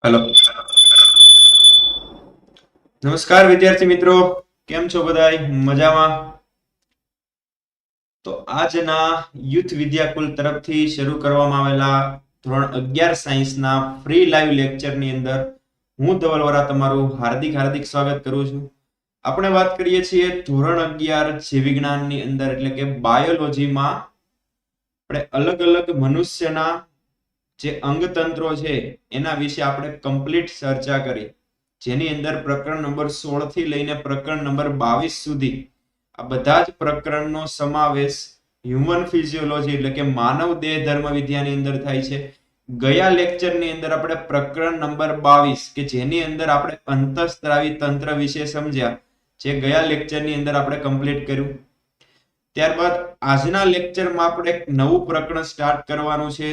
Hello. नमस्कार विद्यार्थी मित्रों, केम छो बधाई मजाમાં? તો આજના યુથ વિદ્યાકુલ તરફથી શરૂ કરવામાં આવેલા ધોરણ 11 સાયન્સના ફ્રી લાઈવ લેક્ચરની અંદર હું ધવલ વરા તમારું હાર્દિક સ્વાગત કરું છું. આપણે વાત કરીએ છીએ ધોરણ 11 જીવ વિજ્ઞાનની અંદર એટલે કે બાયોલોજીમાં આપણે અલગ અલગ મનુષ્યના જે અંગતંત્રો છે એના વિશે આપણે કમ્પ્લીટ ચર્ચા કરી, જેની અંદર પ્રકરણ નંબર 16 થી લઈને પ્રકરણ નંબર 22 સુધી આ બધા જ પ્રકરણનો સમાવેશ હ્યુમન ફિઝિયોલોજી એટલે કે માનવ દેહ ધર્મ વિદ્યાની અંદર થાય છે. ગયા લેક્ચરની અંદર આપણે પ્રકરણ નંબર 22 કે જેની અંદર આપણે અંતઃસ્ત્રાવી તંત્ર વિશે સમજ્યા, જે ગયા લેક્ચરની અંદર આપણે કમ્પ્લીટ કર્યું. ત્યારબાદ આજના લેક્ચરમાં આપણે એક નવું પ્રકરણ સ્ટાર્ટ કરવાનું છે,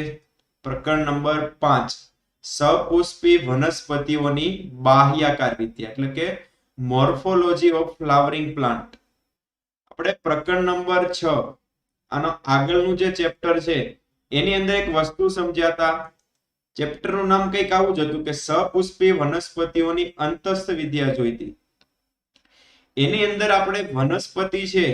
પ્રકરણ નંબર 5, સપુષ્પી વનસ્પતિઓની બાહ્યાકાર વિદ્યા એટલે કે મોર્ફોલોજી ઓફ ફ્લાવરિંગ પ્લાન્ટ. આપણે પ્રકરણ નંબર 6 આનો આગળનું જે ચેપ્ટર છે એની અંદર એક વસ્તુ સમજ્યા હતા. ચેપ્ટરનું નામ કંઈક આવું જ હતું કે સપુષ્પી વનસ્પતિઓની અંતસ્થ વિદ્યા જોઈતી. એની અંદર આપણે વનસ્પતિ છે,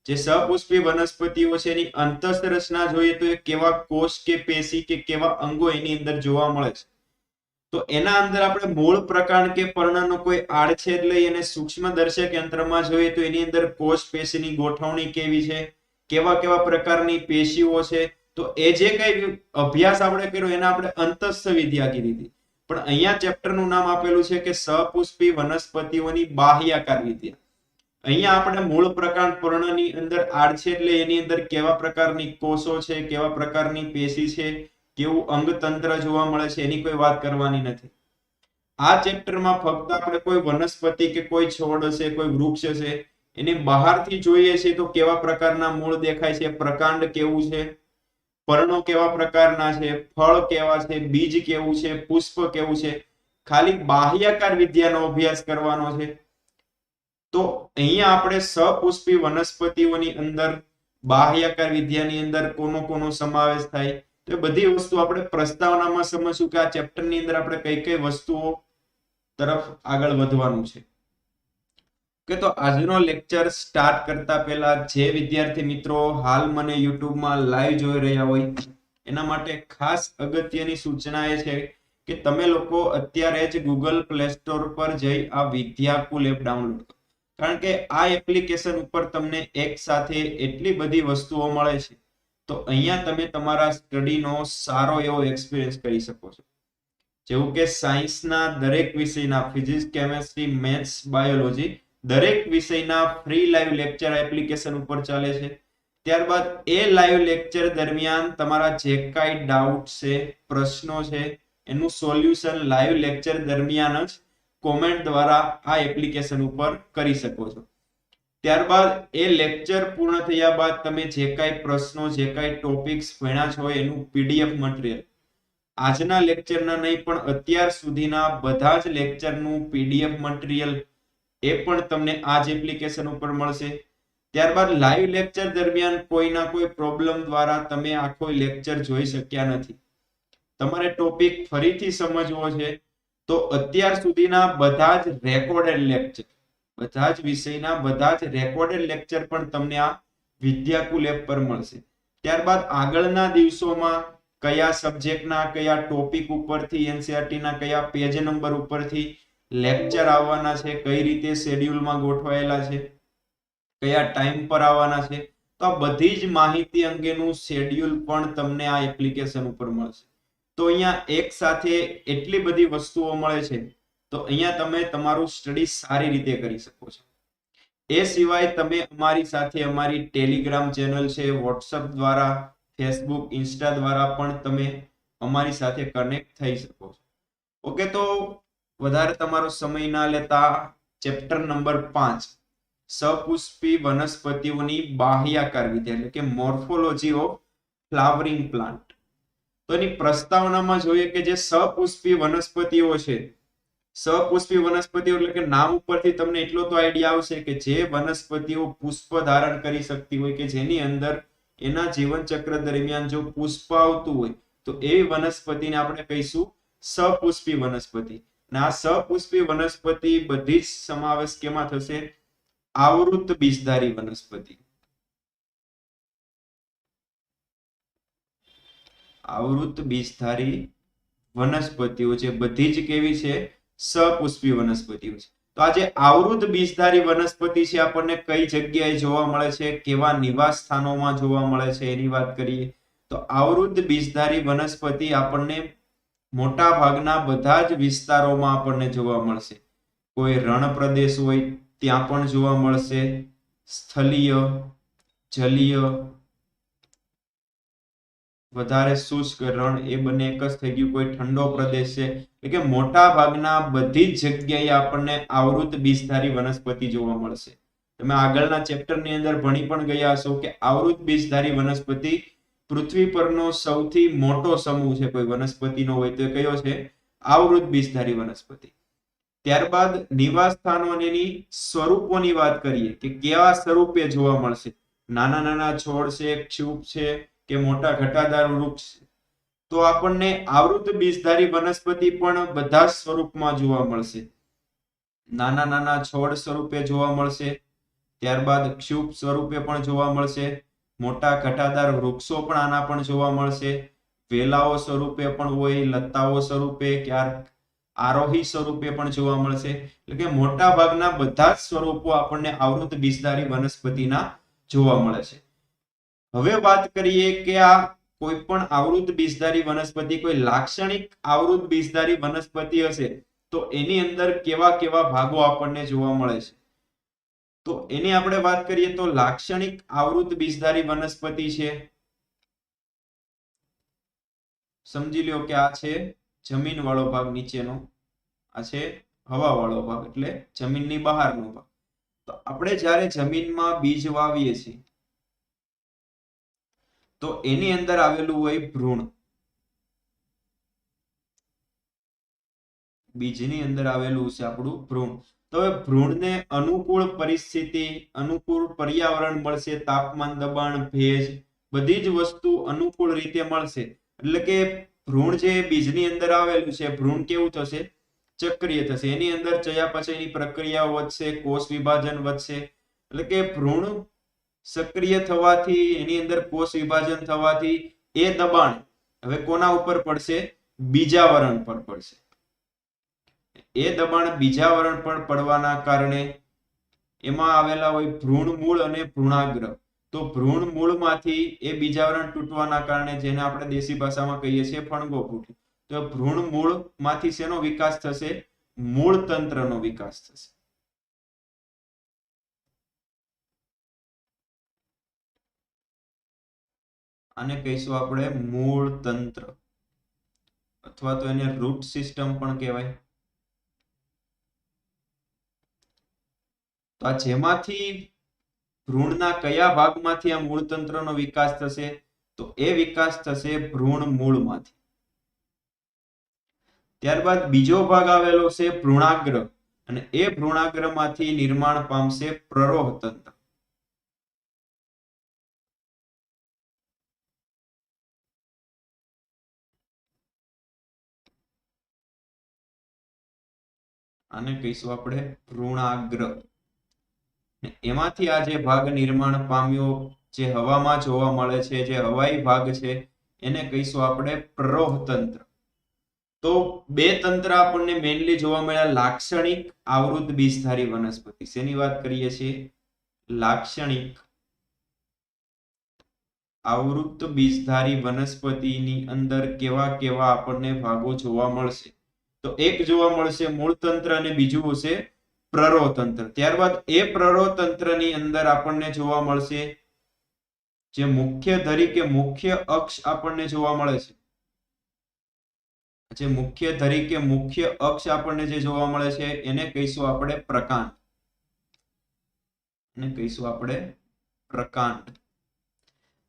જે સપુષ્પી વનસ્પતિઓ છે એની અંતસ્થ રચના જોઈએ તો એ કેવા કોષ કે પેશી કે કેવા અંગો એની અંદર જોવા મળે છે. તો એના અંદર આપણે મૂળ પ્રકાર કે પર્ણનો કોઈ આડછેદ લઈ અને સૂક્ષ્મદર્શક યંત્રમાં જોઈએ તો એની અંદર કોષ પેશીની ગોઠવણી કેવી છે, કેવા પ્રકારની પેશીઓ છે, તો એ જે કઈ અભ્યાસ આપણે કર્યો એને આપણે અંતસ્થ વિદ્યા કીધી હતી. પણ અહીંયા ચેપ્ટરનું નામ આપેલું છે કે સપુષ્પી વનસ્પતિઓની બાહ્યાકાર વિદ્યા. અહીંયા આપણે મૂળ પ્રકાર પર્ણની અંદર આડછેદ લઈ એની અંદર કેવા પ્રકારની કોષો છે, કેવા પ્રકારની પેશી છે, કેવું અંગતંત્ર જોવા મળે છે એની કોઈ વાત કરવાની નથી. આ ચેપ્ટરમાં ફક્ત આપણે કોઈ વનસ્પતિ કે કોઈ છોડ હશે, કોઈ વૃક્ષ હશે, એની બહારથી જોઈએ છે તો કેવા પ્રકારના મૂળ દેખાય છે, પ્રકાંડ કેવું છે, પર્ણો કેવા પ્રકારના છે, ફળ કેવા છે, બીજ કેવું છે, પુષ્પ કેવું છે, ખાલી બાહ્યાકાર વિદ્યાનો અભ્યાસ કરવાનો છે. તો અહીંયા આપણે સપુષ્પી વનસ્પતિઓની અંદર બાહ્યાકાર વિદ્યાની અંદર કોનો સમાવેશ થાય, તો એ બધી વસ્તુ આપણે પ્રસ્તાવનામાં સમજશું કે આ ચેપ્ટરની અંદર આપણે કઈ વસ્તુઓ તરફ આગળ વધવાનું છે. કે તો આજનો લેક્ચર સ્ટાર્ટ કરતા પહેલા જે વિદ્યાર્થી મિત્રો હાલ મને યુટ્યુબમાં લાઈવ જોઈ રહ્યા હોય એના માટે ખાસ અગત્યની સૂચના એ છે કે તમે લોકો અત્યારે જ ગૂગલ પ્લે સ્ટોર પર જઈ આ વિદ્યાકુલ એપ ડાઉનલોડ કરો. કારણ કે આ એપ્લિકેશન ઉપર તમને એક સાથે એટલી બધી વસ્તુઓ મળે છે, તો અહીંયા તમે તમારા સ્ટડીનો સારો એવો એક્સપિરિયન્સ કરી શકો છો. જેવું કે સાયન્સના દરેક વિષયના ફિઝિક્સ, કેમેસ્ટ્રી, મેથ્સ, બાયોલોજી દરેક વિષયના ફ્રી લાઈવ લેક્ચર એપ્લિકેશન ઉપર ચાલે છે. ત્યારબાદ એ લાઈવ લેક્ચર દરમિયાન તમારા જે કાંઈ ડાઉટ છે, પ્રશ્નો છે, એનું સોલ્યુશન લાઈવ લેક્ચર દરમિયાન જ કોમેન્ટ દ્વારા આ એપ્લિકેશન ઉપર કરી શકો છો. ત્યારબાદ એ લેક્ચર પૂર્ણ થયા બાદ તમે જે કાંઈ પ્રશ્નો, જે કાંઈ ટોપિક્સ ભણ્યા છો એનું પીડીએફ મટીરીયલ, આજના લેક્ચરના નહીં પણ અત્યાર સુધીના બધા જ લેક્ચરનું પીડીએફ મટીરીયલ એ પણ તમને આ જ એપ્લિકેશન ઉપર મળશે. ત્યારબાદ લાઈવ લેક્ચર દરમિયાન કોઈના કોઈ પ્રોબ્લેમ દ્વારા તમે આખો લેક્ચર જોઈ શક્યા નથી, તમારે ટોપિક ફરીથી સમજવો છે, તો અત્યાર સુધીના બધા જ રેકોર્ડેડ લેક્ચર, બધા જ વિષયના બધા જ રેકોર્ડેડ લેક્ચર પણ તમને આ વિદ્યાકુલ એપ પર મળશે. ત્યારબાદ આગળના દિવસોમાં કયા સબ્જેક્ટના કયા ટોપિક ઉપરથી, એનસીઈઆરટી ના કયા પેજ નંબર ઉપરથી લેક્ચર આવવાના છે, કઈ રીતે શેડ્યુલમાં ગોઠવાયેલા છે, કયા ટાઈમ પર આવવાના છે, તો આ બધી જ માહિતી અંગેનું શેડ્યુલ પણ તમને આ એપ્લિકેશન ઉપર મળશે. તો અહીંયા એક સાથે એટલી બધી વસ્તુઓ મળે છે, તો અહીંયા તમે તમારું સ્ટડી સારી રીતે કરી શકો છો. એ સિવાય તમે અમારી સાથે અમારી ટેલિગ્રામ ચેનલ છે, વોટ્સઅપ દ્વારા, ફેસબુક, ઇન્સ્ટા દ્વારા પણ તમે અમારી સાથે કનેક્ટ થઈ શકો છો. ઓકે, તો વધારે તમારો સમય ના લેતા ચેપ્ટર નંબર 5, સપુષ્પી વનસ્પતિઓની બાહ્યાકાર વિદ્યા એટલે કે મોર્ફોલોજી ઓફ ફ્લાવરિંગ પ્લાન્ટ. તો એની પ્રસ્તાવનામાં જોઈએ કે જે સપુષ્પી વનસ્પતિઓ છે, સપુષ્પી વનસ્પતિઓ એટલે કે નામ ઉપરથી તમને એટલો તો આઈડિયા આવશે કે જે વનસ્પતિઓ પુષ્પ ધારણ કરી શકતી હોય, કે જેની અંદર એના જીવન ચક્ર દરમિયાન જો પુષ્પ આવતું હોય તો એવી વનસ્પતિને આપણે કહીશું સપુષ્પી વનસ્પતિ. અને આ સપુષ્પી વનસ્પતિ બધી જ સમાવેશ કેમાં થશે? આવૃત બીજધારી વનસ્પતિ. આવૃત બીજધારી વનસ્પતિઓ છે બધી જ કેવી છે? સપુષ્પી વનસ્પતિઓ છે. તો આ જે આવૃત બીજધારી વનસ્પતિ છે આપણને કઈ જગ્યાએ જોવા મળે છે, કેવા નિવાસ સ્થાનોમાં જોવા મળે છે એની વાત કરીએ તો આવૃત બીજધારી વનસ્પતિ આપણને મોટા ભાગના બધા જ વિસ્તારોમાં આપણને જોવા મળશે. કોઈ રણ પ્રદેશ હોય ત્યાં પણ જોવા મળશે, સ્થલીય, જલીય, વધારે શુષ્ક રણ એ બંને એક જ થઈ ગયું, કોઈ ઠંડો પ્રદેશ છે, એટલે કે મોટા ભાગના બધી જ જગ્યાએ આપણને આવૃત બીજધારી વનસ્પતિ જોવા મળશે. તમે આગળના ચેપ્ટરની અંદર ભણી પણ ગયા હશો કે આવૃત બીજધારી વનસ્પતિ પૃથ્વી પરનો સૌથી મોટો સમૂહ છે કોઈ વનસ્પતિનો હોય તો કયો છે? આવૃત બીજધારી વનસ્પતિ. ત્યારબાદ નિવાસ સ્થાનો અને એની સ્વરૂપોની વાત કરીએ કે કેવા સ્વરૂપે જોવા મળશે. નાના નાના છોડ છે, ક્ષુપ છે કે મોટા ઘટાદાર વૃક્ષ, તો આપણને આવૃત બીજધારી વનસ્પતિ પણ બધા સ્વરૂપમાં જોવા મળશે. નાના નાના છોડ સ્વરૂપે જોવા મળશે, ત્યારબાદ ક્ષુપ સ્વરૂપે પણ જોવા મળશે, મોટા ઘટાદાર વૃક્ષો પણ આના પણ જોવા મળશે, વેલાઓ સ્વરૂપે પણ હોય, લતાઓ સ્વરૂપે, ક્યારેક આરોહી સ્વરૂપે પણ જોવા મળશે. એટલે કે મોટા ભાગના બધા જ સ્વરૂપો આપણને આવૃત બીજધારી વનસ્પતિના જોવા મળે છે. હવે વાત કરીએ કે આ કોઈ પણ આવૃત બીજધારી વનસ્પતિ કોઈ લાક્ષણિક આવૃત બીજધારી વનસ્પતિ હશે તો એની અંદર કેવા કેવા ભાગો આપણને જોવા મળે છે. તો એની આપણે વાત કરીએ તો લાક્ષણિક આવૃત બીજધારી વનસ્પતિ છે, સમજી લ્યો કે આ છે જમીન વાળો ભાગ નીચેનો, આ છે હવા વાળો ભાગ એટલે જમીનની બહારનો ભાગ. તો આપણે જ્યારે જમીનમાં બીજ વાવીએ છીએ તો એની અંદર આવેલું હોય ભ્રૂણ. બીજની અંદર આવેલું છે આપણું ભ્રૂણ. તો હવે ભ્રૂણને અનુકૂળ પરિસ્થિતિ, અનુકૂળ પર્યાવરણ મળશે, તાપમાન, દબાણ, ભેજ બધી જ વસ્તુ અનુકૂળ રીતે મળશે. એટલે કે ભ્રૂણ જે બીજની અંદર આવેલું છે ભ્રૂણ કેવું થશે? ચક્રીય થશે. એની અંદર ચયાપચયની પ્રક્રિયાઓ વધશે, કોષ વિભાજન વધશે. એટલે કે ભ્રૂણ સક્રિય થવાથી, એની અંદર કોષ વિભાજન થવાથી એ દબાણ હવે કોના ઉપર પડશે? બીજાવરણ પર પડશે. એ દબાણ બીજાવરણ પર પડવાના કારણે એમાં આવેલા હોય ભ્રૂણ મૂળ અને ભ્રૂણાગ્ર. તો ભ્રૂણ મૂળમાંથી એ બીજાવરણ તૂટવાના કારણે જેને આપણે દેશી ભાષામાં કહીએ છીએ ફણગો ફૂટે. તો ભ્રૂણ મૂળમાંથી શેનો વિકાસ થશે? મૂળ તંત્રનો વિકાસ થશે. આને કહીશું આપણે મૂળ તંત્ર અથવા તો એને રૂટ સિસ્ટમ પણ કહેવાય. તો આ જેમાંથી ભ્રૂણના કયા ભાગમાંથી આ મૂળ તંત્રનો વિકાસ થશે? તો એ વિકાસ થશે ભ્રૂણ મૂળમાંથી. ત્યારબાદ બીજો ભાગ આવેલો છે ભ્રૂણાગ્ર, અને એ ભ્રૂણાગ્રમાંથી નિર્માણ પામશે પ્રરોહ તંત્ર. આને કહીશું આપણે ભ્રૂણાગ્ર. એમાંથી આ જે ભાગ નિર્માણ પામ્યો, જે હવામાં જોવા મળે છે, જે હવાઈ ભાગ છે, એને કહીશું આપણે પ્રરોહ તંત્ર. તો બે તંત્ર આપણને મેઇનલી જોવા મળ્યા લાક્ષણિક આવૃત બીજધારી વનસ્પતિ. શેની વાત કરીએ છીએ? લાક્ષણિક આવૃત બીજધારી વનસ્પતિની અંદર કેવા કેવા આપણને ભાગો જોવા મળશે? તો એક જોવા મળશે મૂળ તંત્ર અને બીજું હશે પ્રરોહ તંત્ર. ત્યારબાદ એ પ્રરોહ તંત્રની અંદર આપણને જોવા મળશે જે મુખ્ય ધરી કે મુખ્ય અક્ષ આપણને જોવા મળે છે. જે મુખ્ય ધરી કે મુખ્ય અક્ષ આપણને જે જોવા મળે છે એને કહીશું આપણે પ્રકાંડ. એને કહીશું આપણે પ્રકાંડ.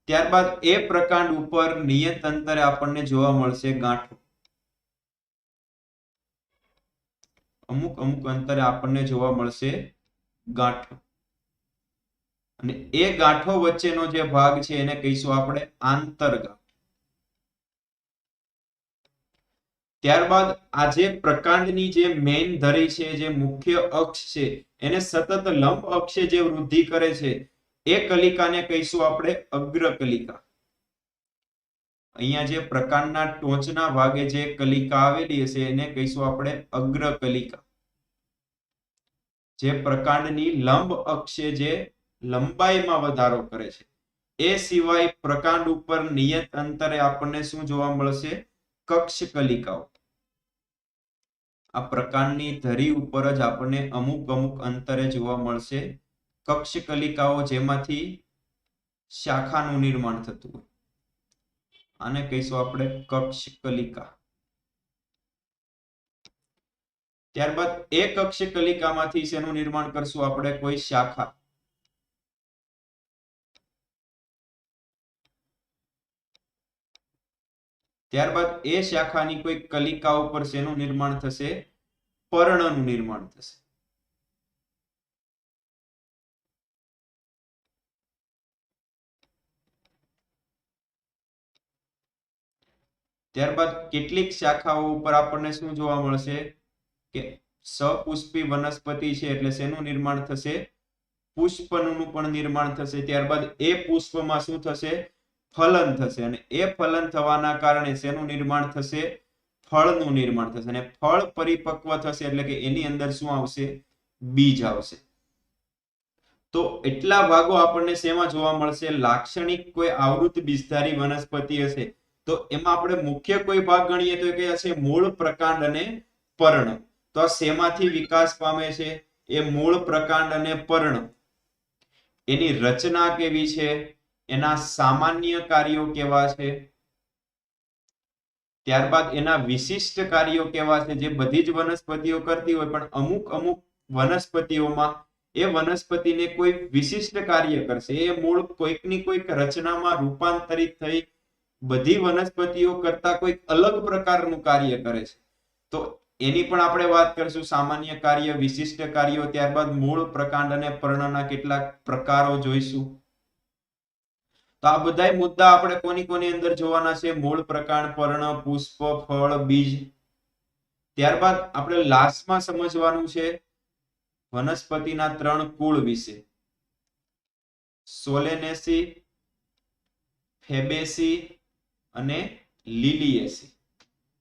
ત્યારબાદ એ પ્રકાંડ ઉપર નિયત અંતરે આપણને જોવા મળશે ગાંઠો. અમુક અમુક અંતરે આપણને જોવા મળશે ગાંઠો. અને એ ગાંઠો વચ્ચેનો જે ભાગ છે એને કહીશું આપણે આંતરગાંઠ. ત્યારબાદ આ જે પ્રકાંડની જે મેઇન ધરી છે, જે મુખ્ય અક્ષ છે, એને સતત લંબ અક્ષે જે વૃદ્ધિ કરે છે એ કલિકાને કહીશું આપણે અગ્ર કલિકા. અહીંયા જે પ્રકાંડના ટોચના ભાગે જે કલિકા આવેલી હશે એને કહીશું આપણે અગ્ર કલિકા. જે પ્રકાંડની લંબ અક્ષે જે લંબાઈમાં વધારો કરે છે. એ સિવાય પ્રકાંડ ઉપર નિયત અંતરે આપણને શું જોવા મળશે? કક્ષ કલિકાઓ. આ પ્રકાંડની ધરી ઉપર જ આપણને અમુક અંતરે જોવા મળશે કક્ષ કલિકાઓ, જેમાંથી શાખાનું નિર્માણ થતું હોય. આને કહીશું આપણે કક્ષ કલિકા. ત્યારબાદ એ કક્ષ કલિકામાંથી શેનું નિર્માણ કરશું આપણે? કોઈ શાખા. ત્યારબાદ એ શાખાની કોઈ કલિકા ઉપર શેનું નિર્માણ થશે? પર્ણનું નિર્માણ થશે. ત્યારબાદ કેટલીક શાખાઓ ઉપર આપણને શું જોવા મળશે કે સપુષ્પી વનસ્પતિ છે એટલે શેનું નિર્માણ થશે? પુષ્પનું પણ નિર્માણ થશે. ત્યારબાદ એ પુષ્પમાં શું થશે? ફલન થશે. અને એ ફલન થવાના કારણે શેનું નિર્માણ થશે? ફળનું નિર્માણ થશે. અને ફળ પરિપક્વ થશે એટલે કે એની અંદર શું આવશે? બીજ આવશે. તો એટલા ભાગો આપણને શેમાં જોવા મળશે? લાક્ષણિક કોઈ આવૃત બીજધારી વનસ્પતિ હશે તો એમાં આપણે મુખ્ય કોઈ ભાગ ગણીએ તો કે હશે મૂળ, પ્રકાંડ અને પર્ણ. તો આ શેમાંથી વિકાસ પામે છે? એ મૂળ, પ્રકાંડ અને પર્ણ. એની રચના કેવી છે? એના સામાન્ય કાર્યો કેવા છે? ત્યારબાદ એના વિશિષ્ટ કાર્યો કેવા છે? જે બધી જ વનસ્પતિઓ કરતી હોય પણ અમુક વનસ્પતિઓમાં એ વનસ્પતિને કોઈ વિશિષ્ટ કાર્ય કરશે. એ મૂળ કોઈકની કોઈક રચનામાં રૂપાંતરિત થઈ બધી વનસ્પતિઓ કરતા કોઈક અલગ પ્રકારનું કાર્ય કરે છે. તો એની પણ આપણે વાત કરીશું. સામાન્ય કાર્ય, વિશિષ્ટ કાર્યો, ત્યારબાદ મૂળ, પ્રકાંડ અને પર્ણના કેટલાક પ્રકારો જોઈશું. તો આ બધા મુદ્દા આપણે કોની અંદર જોવાના છે? મૂળ, પ્રકાંડ, પર્ણ, પુષ્પ, ફળ, બીજ. ત્યારબાદ આપણે લાસ્ટમાં સમજવાનું છે વનસ્પતિના 3 કુળ વિશે: સોલેનેસી, ફેબેસી અને લિલિએસી.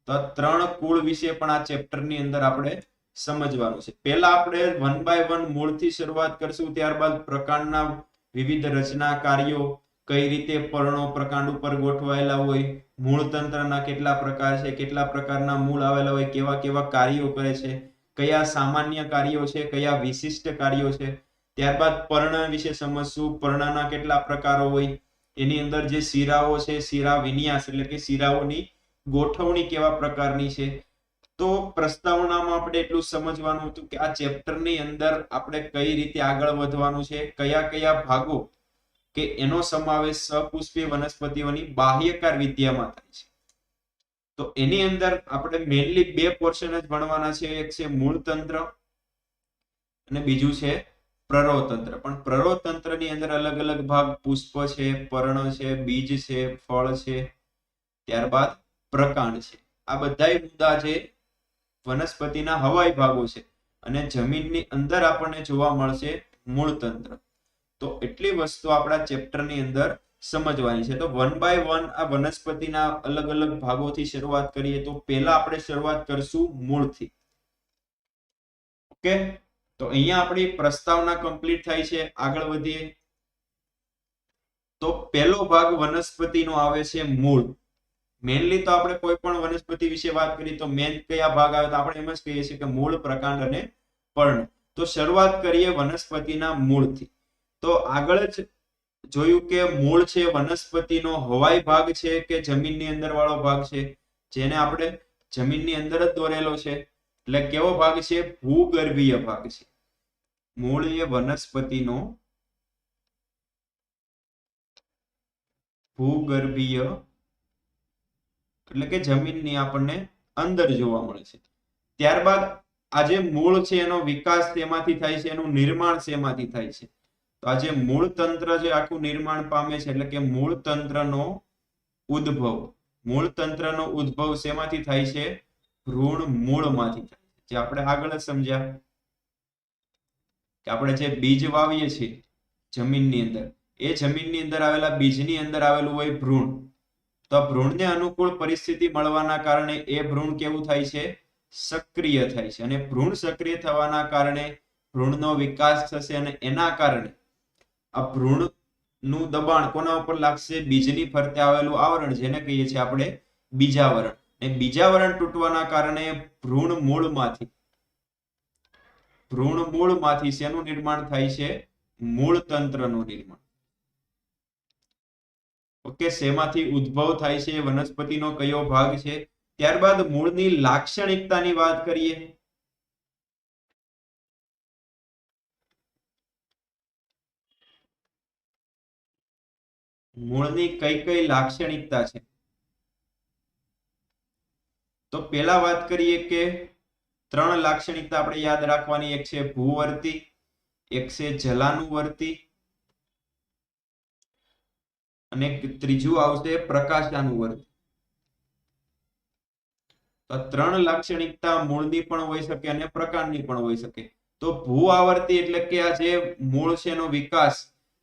તો આ 3 કુળ વિશે પણ આ ચેપ્ટરની અંદર આપણે સમજવાનું છે. પહેલા આપણે 1 બાય 1 મૂળથી શરૂઆત કરશું. ત્યારબાદ પ્રકાંડના વિવિધ રચના કાર્યો, કઈ રીતે પર્ણો પ્રકાંડ ઉપર ગોઠવાયેલા હોય, મૂળ તંત્રના કેટલા પ્રકાર છે, કેટલા પ્રકારના મૂળ આવેલા હોય, કેવા કેવા કાર્યો કરે છે, કયા સામાન્ય કાર્યો છે, કયા વિશિષ્ટ કાર્યો છે. ત્યારબાદ પર્ણ વિશે સમજશું. પર્ણના કેટલા પ્રકારો હોય, એની અંદર જે શિરાઓ છે, શિરા વિન્યાસ એટલે કે શિરાઓની ગોઠવણી કેવા પ્રકારની છે. તો પ્રસ્તાવનામાં આપણે એટલું સમજવાનું હતું કે આ ચેપ્ટરની અંદર આપણે કઈ રીતે આગળ વધવાનું છે, કયા ભાગો કે એનો સમાવેશ સપુષ્પી વનસ્પતિઓની બાહ્યકાર વિદ્યામાં થાય છે. તો એની અંદર આપણે મેઇનલી 2 પોર્શન જ ભણવાના છે. એક છે મૂળતંત્ર અને બીજું છે પ્રરોતંત્ર. પણ પ્રરોતંત્રની અંદર અલગ અલગ ભાગ, પુષ્પ છે, પર્ણ છે, બીજ છે, ફળ છે, ત્યારબાદ પ્રકાંડ છે. આ બધા મુદ્દા છે વનસ્પતિના હવાઈ ભાગો છે. અને જમીનની અંદર આપણને જોવા મળશે મૂળતંત્ર. તો એટલી વસ્તુ આપણા ચેપ્ટરની અંદર સમજવાની છે. તો 1 બાય 1 આ વનસ્પતિના અલગ અલગ ભાગોથી શરૂઆત કરીએ. તો પહેલા આપણે શરૂઆત કરશું મૂળથી. ઓકે, તો અહીંયા આપણી પ્રસ્તાવના કમ્પ્લીટ થાય છે. આગળ વધીએ તો પહેલો ભાગ વનસ્પતિનો આવે છે મૂળ. મેઇનલી તો આપણે કોઈ પણ વનસ્પતિ વિશે વાત કરીએ તો મેઇન કયા ભાગ આવે તો આપણે એમ જ કહીએ છીએ કે મૂળ, પ્રકાંડ અને પર્ણ. તો શરૂઆત કરીએ વનસ્પતિના મૂળથી. તો આગળ જ જોયું કે મૂળ છે વનસ્પતિનો હવાઈ ભાગ છે કે જમીનની અંદર વાળો ભાગ છે, જેને આપણે જમીનની અંદર જ દોરેલો છે. એટલે કેવો ભાગ છે? ભૂગર્ભીય ભાગ છે. મૂળ એ વનસ્પતિનો ભૂગર્ભીય એટલે કે જમીનની આપણને અંદર જોવા મળે છે. ત્યારબાદ આ જે મૂળ છે એનો વિકાસ તેમાંથી થાય છે, એનું નિર્માણ શેમાંથી થાય છે? તો આ જે મૂળ તંત્ર જે આખું નિર્માણ પામે છે એટલે કે મૂળ તંત્રનો ઉદ્ભવ શેમાંથી થાય છે? ભ્રૂણ મૂળમાંથી થાય છે, જે આપણે આગળ જ સમજ્યા કે આપણે જે બીજ વાવીએ છીએ જમીનની અંદર, એ જમીનની અંદર આવેલા બીજની અંદર આવેલું હોય ભ્રૂણ. તો ભ્રૂણને અનુકૂળ પરિસ્થિતિ મળવાના કારણે એ ભ્રૂણ કેવું થાય છે? સક્રિય થાય છે. અને ભ્રૂણ સક્રિય થવાના કારણે ભ્રૂણનો વિકાસ થશે અને એના કારણે આ ભ્રૂણનું દબાણ કોના ઉપર લાગશે? બીજની ફરતે આવેલું આવરણ, જેને કહીએ છીએ આપણે બીજાવરણ. અને બીજાવરણ તૂટવાના કારણે ભ્રૂણ મૂળમાંથી શેનું નિર્માણ થાય છે? મૂળતંત્રનું નિર્માણ. ઓકે, શેમાંથી ઉદ્ભવ થાય છે? વનસ્પતિનો કયો ભાગ છે? ત્યારબાદ મૂળની લાક્ષણિકતાની વાત કરીએ. મૂળની કઈ કઈ લાક્ષણિકતા છે? તો પહેલા વાત કરીએ કે 3 લાક્ષણિકતા આપણે યાદ રાખવાની. એક છે ભૂવર્તી, એક છે જલાનુવર્તી અને ત્રીજું આવશે પ્રકાશાનુવર્તી. તો 3 લાક્ષણિકતા મૂળની પણ હોઈ શકે અને પ્રકાંડની પણ હોઈ શકે. તો ભૂ આવર્તી એટલે કે આ જે મૂળ છે એનો વિકાસ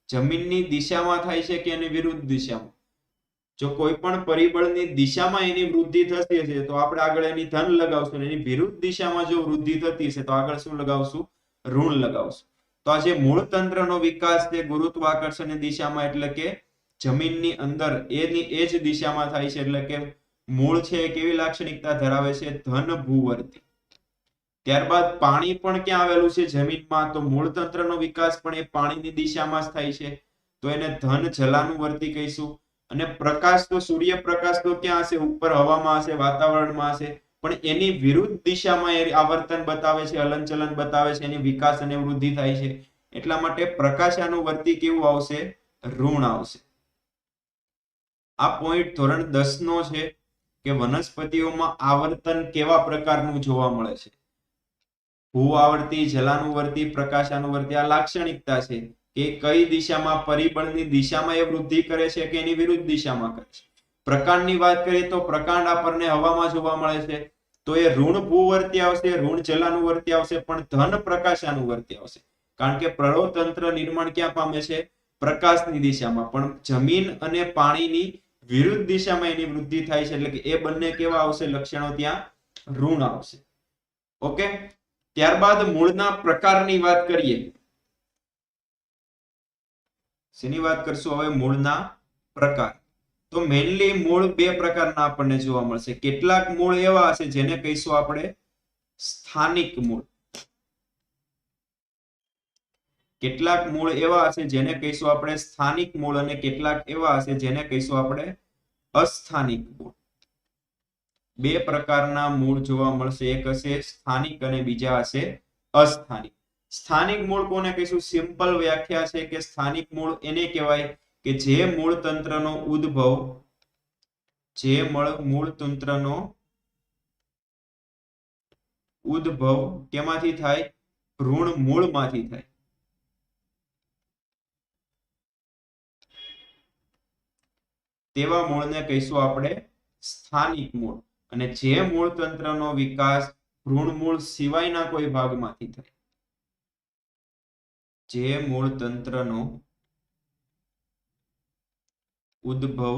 જમીનની દિશામાં થાય છે કે એની વિરુદ્ધ દિશામાં? જો કોઈ પણ પરિબળની દિશામાં એની વૃદ્ધિ થતી હશે તો આપણે આગળ એની ધન લગાવશું, એની વિરુદ્ધ દિશામાં જો વૃદ્ધિ થતી હશે તો આગળ શું લગાવશું? ઋણ લગાવશું. તો આ જે મૂળતંત્રનો વિકાસ છે ગુરુત્વાકર્ષણની દિશામાં એટલે કે જમીનની અંદર એ જ દિશામાં થાય છે, એટલે કે મૂળ છે કેવી લાક્ષણિકતા ધરાવે છે? ધન ભૂવર્તી. ત્યારબાદ પાણી પણ ક્યાં આવેલું છે? જમીનમાં. તો મૂળતંત્રનો વિકાસ પણ એ પાણીની દિશામાં જ થાય છે, તો એને ધન જલાનુવર્તી કહીશું. અને પ્રકાશ તો સૂર્યપ્રકાશ તો ક્યાં હશે? ઉપર હવામાં હશે, વાતાવરણમાં હશે, પણ એની વિરુદ્ધ દિશામાં એ આવર્તન બતાવે છે, હલનચલન બતાવે છે, એની વિકાસ અને વૃદ્ધિ થાય છે. એટલા માટે પ્રકાશાનુવર્તી કેવું આવશે? ઋણ આવશે. આ પોઈન્ટ ધોરણ 10 નો છે કે વનસ્પતિઓમાં આવર્તન કેવા પ્રકારનું જોવા મળે છે. ભૂ આવર્તી, જલાનુવર્તી, પ્રકાશાનુવર્તી આ લાક્ષણિકતા છે કે કઈ દિશામાં, પરિબળની દિશામાં એ વૃદ્ધિ કરે છે કે એની વિરુદ્ધ દિશામાં કરે છે. પ્રકાંડની વાત કરીએ તો પ્રકાંડ આપણને હવામાં જોવા મળે છે, તો એ ઋણ ભૂવર્તી આવશે, ઋણ જલાનુવર્તી આવશે, પણ ધન પ્રકાશાનુવર્તી આવશે. કારણ કે પ્રરોતંત્ર નિર્માણ ક્યાં પામે છે? પ્રકાશની દિશામાં. પણ જમીન અને પાણીની વિરુદ્ધ દિશામાં એની વૃદ્ધિ થાય છે, એટલે કે એ બંને કેવા આવશે લક્ષણો? ત્યાં ઋણ આવશે. ઓકે, ત્યારબાદ મૂળના પ્રકારની વાત કરીએ. શેની વાત કરશું હવે? મૂળના પ્રકાર. તો મેઇનલી મૂળ 2 પ્રકારના આપણને જોવા મળશે. કેટલાક મૂળ એવા હશે જેને કહીશું આપણે સ્થાનિક મૂળ. કેટલાક મૂળ એવા હશે જેને કહીશું આપણે સ્થાનિક મૂળ, અને કેટલાક એવા હશે જેને કહીશું આપણે અસ્થાનિક મૂળ. 2 પ્રકારના મૂળ જોવા મળશે. એક હશે સ્થાનિક અને બીજા હશે અસ્થાનિક. સ્થાનિક મૂળ કોને કહીશું? સિમ્પલ વ્યાખ્યા છે કે સ્થાનિક મૂળ એને કહેવાય કે જે મૂળતંત્રનો ઉદ્ભવ કેમાંથી થાય? ભ્રૂણ મૂળમાંથી થાય. તેવા મૂળને કહીશું આપણે સ્થાનિક મૂળ. અને જે મૂળતંત્રનો વિકાસ ભ્રૂણ મૂળ સિવાયના કોઈ ભાગમાંથી થાય, જે મૂળતંત્રનો ઉદ્ભવ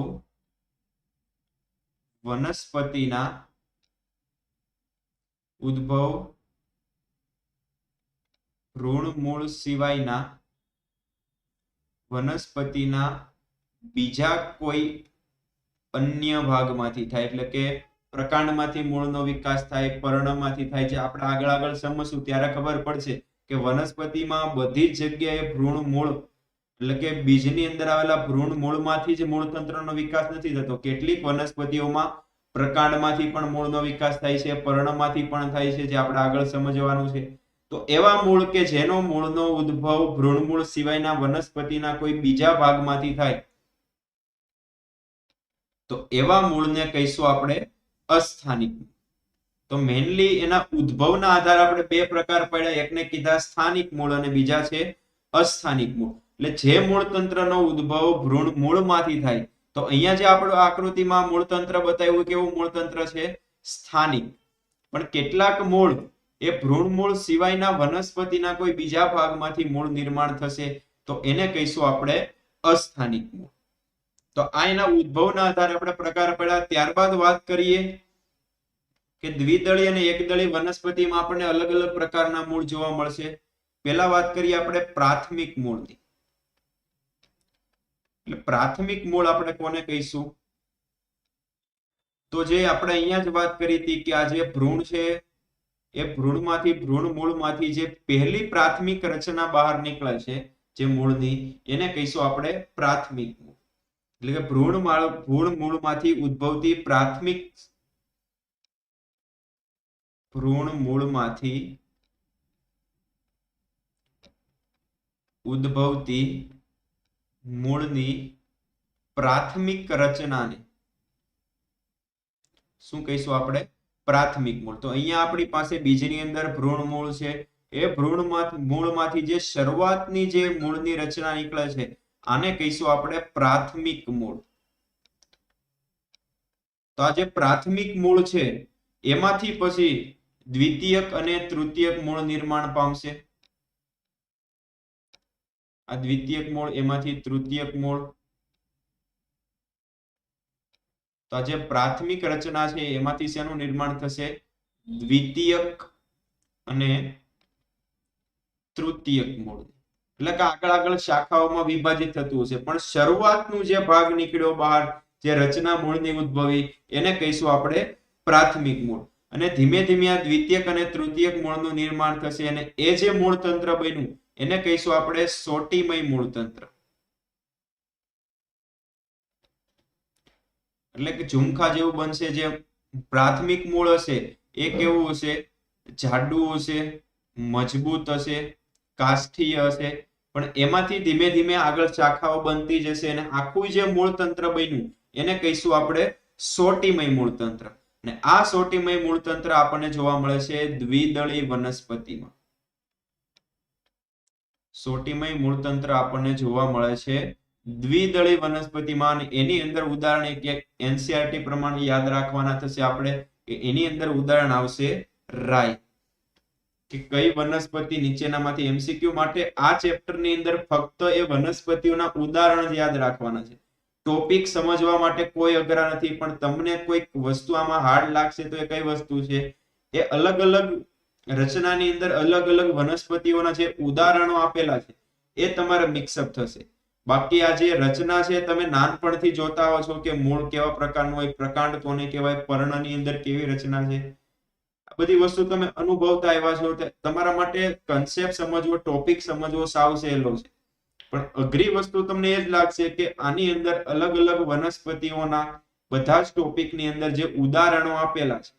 વનસ્પતિના ભ્રૂણ મૂળ સિવાયના વનસ્પતિના બીજા કોઈ અન્ય ભાગમાંથી થાય, એટલે કે પ્રકાંડમાંથી મૂળનો વિકાસ થાય, પર્ણમાંથી થાય. જે આપણે આગળ સમજશું ત્યારે ખબર પડશે કે વનસ્પતિમાં બધી જ જગ્યાએ ભ્રૂણ મૂળ એટલે કે બીજની અંદર આવેલા ભ્રૂણ મૂળમાંથી જ મૂળતંત્રનો વિકાસ નથી થતો. કેટલીક વનસ્પતિઓમાં પ્રકાંડમાંથી પણ મૂળનો વિકાસ થાય છે, પર્ણમાંથી પણ થાય છે, જે આપણે આગળ સમજવાનું છે. તો એવા મૂળ કે જેનો મૂળનો ઉદ્ભવ ભ્રૂણ મૂળ સિવાયના વનસ્પતિના કોઈ બીજા ભાગમાંથી થાય, તો એવા મૂળને કહીશું આપણે અસ્થાનિક. તો મેઇનલી એના ઉદ્ભવના આધારે આપણે 2 પ્રકાર પડ્યા. એકને કીધા સ્થાનિક મૂળ અને બીજા છે અસ્થાનિક મૂળ. એટલે જે મૂળતંત્રનો ઉદ્ભવ ભ્રૂણ મૂળમાંથી થાય, તો અહીંયા જે આપણે આકૃતિમાં મૂળતંત્ર બતાવ્યું કેવું મૂળતંત્ર છે? સ્થાનિક. પણ કેટલાક મૂળ એ ભ્રૂણ મૂળ સિવાયના વનસ્પતિના કોઈ બીજા ભાગમાંથી મૂળ નિર્માણ થશે તો એને કહીશું આપણે અસ્થાનિક મૂળ. તો આ એના ઉદ્ભવના આધારે આપણે પ્રકાર પડ્યા. ત્યારબાદ વાત કરીએ કે દ્વિદળી અને એકદળી વનસ્પતિમાં આપણને અલગ અલગ પ્રકારના મૂળ જોવા મળશે. પહેલા વાત કરીએ આપણે પ્રાથમિક મૂળની. એટલે પ્રાથમિક મૂળ આપણે કોને કહીશું? તો જે આપણે અહીંયા જ વાત કરી હતી કે આ જે ભ્રૂણ છે એ ભ્રૂણ મૂળમાંથી જે પહેલી પ્રાથમિક રચના બહાર નીકળે છે જે મૂળની, એને કહીશું આપણે પ્રાથમિક મૂળ. એટલે કે ભ્રૂણ મૂળમાંથી ઉદ્ભવતી ભ્રૂણ મૂળમાંથી ઉદ્ભવતી મૂળની પ્રાથમિક રચનાને શું કહીશું આપણે? પ્રાથમિક મૂળ. તો અહીંયા આપણી પાસે બીજની અંદર ભ્રૂણ મૂળ છે. એ ભ્રૂણ મૂળમાંથી જે શરૂઆતની જે મૂળની રચના નીકળે છે આને કહીશું આપણે પ્રાથમિક મૂળ. તો આ જે પ્રાથમિક મૂળ છે એમાંથી પછી દ્વિતીયક અને તૃતીયક મૂળ નિર્માણ પામશે. આ દ્વિતીયક મૂળ, એમાંથી તૃતીયક મૂળ. તો આ જે પ્રાથમિક રચના છે એમાંથી શેનું નિર્માણ થશે? દ્વિતીયક અને તૃતીયક મૂળ. એટલે કે આગળ શાખાઓમાં વિભાજિત થતું હશે, પણ શરૂઆતનું જે ભાગ નીકળ્યો બહાર, જે રચના મૂળની ઉદ્ભવી, એને કહીશું આપણે પ્રાથમિક મૂળ. અને ધીમે ધીમે આ દ્વિતીયક અને તૃતીયક મૂળનું નિર્માણ થશે અને એ જે મૂળ તંત્ર બન્યું એને કહીશું આપણે સોટીમય મૂળ તંત્ર. એટલે કે ઝુમખા જેવું બનશે. જે પ્રાથમિક મૂળ હશે એ કેવું હશે? જાડું હશે, મજબૂત હશે, કાષ્ઠીય હશે. પણ એમાંથી ધીમે ધીમે આગળ શાખાઓ બનતી જશે અને આખું જે મૂળ તંત્ર બન્યું એને કહીશું આપણે સોટીમય મૂળ તંત્ર. અને આ સોટીમય મૂળ તંત્ર આપણને જોવા મળે છે દ્વિદળી વનસ્પતિમાં. સોટીમય મૂળ તંત્ર આપણને જોવા મળે છે દ્વિદળી વનસ્પતિમાં. એની અંદર ઉદાહરણ એક એનસીઆરટી પ્રમાણે યાદ રાખવાના થશે આપણે કે એની અંદર ઉદાહરણ આવશે રાઈ. કે કઈ વનસ્પતિ નીચેનામાંથી એમસીક્યુ માટે આ ચેપ્ટર ની અંદર ફક્ત એ વનસ્પતિઓના ઉદાહરણ જ યાદ રાખવાના છે. ટોપિક સમજવા માટે કોઈ અઘરા નથી, પણ તમને કોઈક વસ્તુ આમાં હાર્ડ લાગશે તો એ કઈ વસ્તુ છે? એ અલગ અલગ રચનાની અંદર અલગ અલગ વનસ્પતિઓના જે ઉદાહરણો આપેલા છે એ તમારે મિક્સઅપ થશે. બાકી આ જે રચના છે તમે નાનપણથી જોતા આવો છો કે મૂળ કેવા પ્રકારનું હોય, પ્રકાંડ કોને કહેવાય, પર્ણની અંદર કેવી રચના છે, આ બધી વસ્તુ તમે અનુભવતા આવ્યા છો. તમારા માટે કન્સેપ્ટ સમજવો, ટોપિક સમજવો સાવ સહેલો છે. પણ અઘરી વસ્તુ તમને એ જ લાગશે કે આની અંદર અલગ અલગ વનસ્પતિઓના બધા જ ટોપિકની અંદર જે ઉદાહરણો આપેલા છે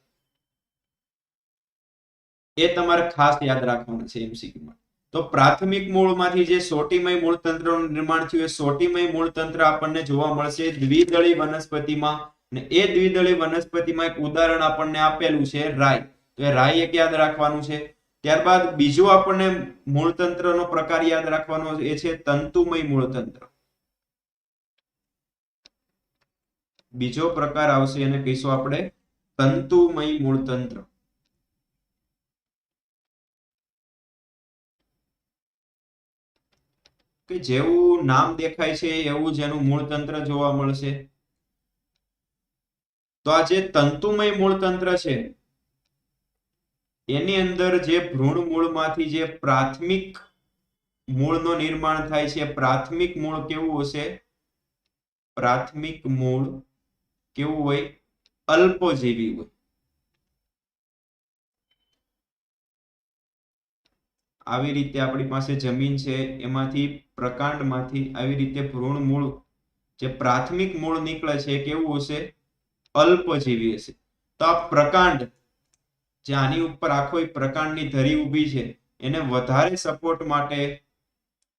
એ તમારે ખાસ યાદ રાખવાના છે એમસીક્યુ માં. તો પ્રાથમિક મૂળમાંથી જે સોટીમય મૂળ તંત્રનું નિર્માણ થયું એ સોટીમય મૂળ તંત્ર આપણને જોવા મળશે દ્વિદળી વનસ્પતિમાં. અને એ દ્વિદળી વનસ્પતિમાં એક ઉદાહરણ આપણને આપેલું છે રાઈ. તો એ રાઈ એક યાદ રાખવાનું છે. ત્યારબાદ બીજો આપણને મૂળતંત્રનો પ્રકાર યાદ રાખવાનો એ છે તંતુમય મૂળતંત્ર. બીજો પ્રકાર આવશે એને કહીશું આપણે તંતુમય મૂળતંત્ર. કે જેવું નામ દેખાય છે એવું જ એનું મૂળતંત્ર જોવા મળશે. તો આ જે તંતુમય મૂળતંત્ર છે એની અંદર જે ભ્રૂણ મૂળમાંથી જે પ્રાથમિક મૂળનો નિર્માણ થાય છે, પ્રાથમિક મૂળ કેવું હશે? પ્રાથમિક મૂળ કેવું હોય? અલ્પજીવી હોય. આવી રીતે આપણી પાસે જમીન છે એમાંથી પ્રકાંડમાંથી આવી રીતે ભ્રૂણ મૂળ જે પ્રાથમિક મૂળ નીકળે છે કેવું હશે? અલ્પજીવી હશે. તો આ પ્રકાંડ જે આની ઉપર આખો પ્રકાંડની ધરી ઊભી છે એને વધારે સપોર્ટ માટે,